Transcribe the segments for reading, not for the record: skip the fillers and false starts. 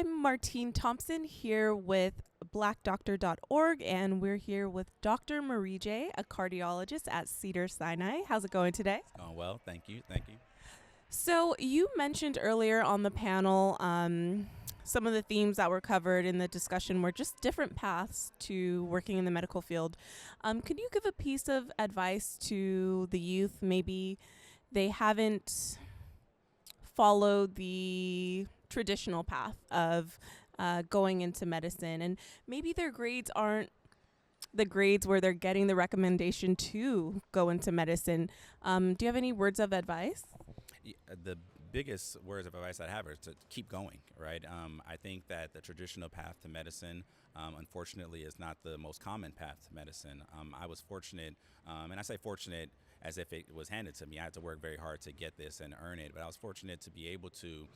I'm Martine Thompson here with blackdoctor.org, and we're here with Dr. Marie J., a cardiologist at Cedars-Sinai. How's it going today? It's going well. Thank you. Thank you. So you mentioned earlier on the panel some of the themes that were covered in the discussion were just different paths to working in the medical field. Could you give a piece of advice to the youth? Maybe they haven't followed the traditional path of going into medicine, and maybe their grades aren't the grades where they're getting the recommendation to go into medicine. Do you have any words of advice? The biggest words of advice I have are to keep going, right? I think that the traditional path to medicine, unfortunately, is not the most common path to medicine. I was fortunate, and I say fortunate as if it was handed to me. I had to work very hard to get this and earn it, but I was fortunate to be able to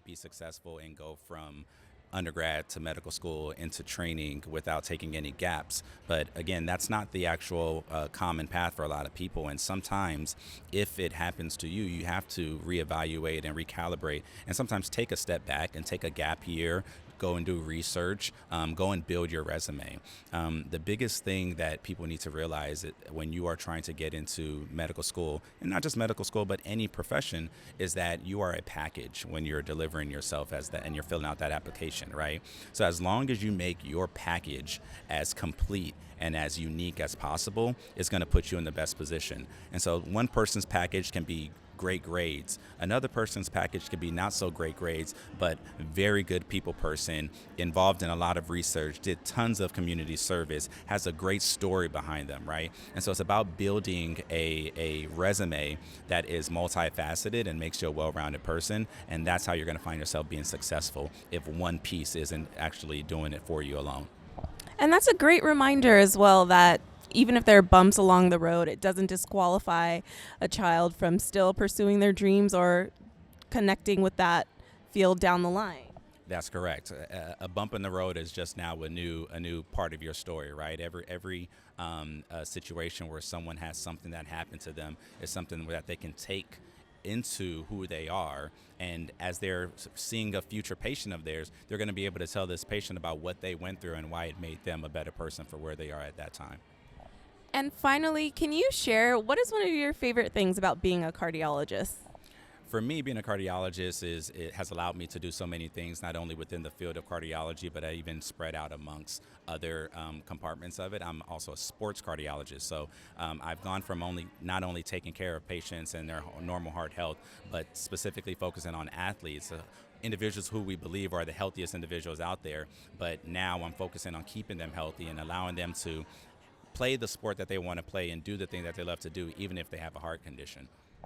be successful and go from undergrad to medical school into training without taking any gaps. But again, that's not the actual common path for a lot of people. And sometimes if it happens to you, you have to reevaluate and recalibrate and sometimes take a step back and take a gap year, go and do research, go and build your resume. The biggest thing that people need to realize when you are trying to get into medical school, and not just medical school, but any profession, is that you are a package when you're delivering yourself as that and you're filling out that application, right? So as long as you make your package as complete and as unique as possible, it's going to put you in the best position. And so one person's package can be great grades. Another person's package could be not so great grades, but very good people person, involved in a lot of research, did tons of community service, has a great story behind them, right? And so it's about building a resume that is multifaceted and makes you a well-rounded person. And that's how you're going to find yourself being successful if one piece isn't actually doing it for you alone. And that's a great reminder as well that even if there are bumps along the road, it doesn't disqualify a child from still pursuing their dreams or connecting with that field down the line. That's correct. A bump in the road is just now a new part of your story, right? Every situation where someone has something that happened to them is something that they can take into who they are, and as they're seeing a future patient of theirs, they're going to be able to tell this patient about what they went through and why it made them a better person for where they are at that time. And finally, can you share what is one of your favorite things about being a cardiologist? For me, being a cardiologist it has allowed me to do so many things, not only within the field of cardiology, but I even spread out amongst other compartments of it. I'm also a sports cardiologist, so I've gone from not only taking care of patients and their normal heart health, but specifically focusing on athletes. Individuals who we believe are the healthiest individuals out there, but now I'm focusing on keeping them healthy and allowing them to play the sport that they want to play and do the thing that they love to do, even if they have a heart condition.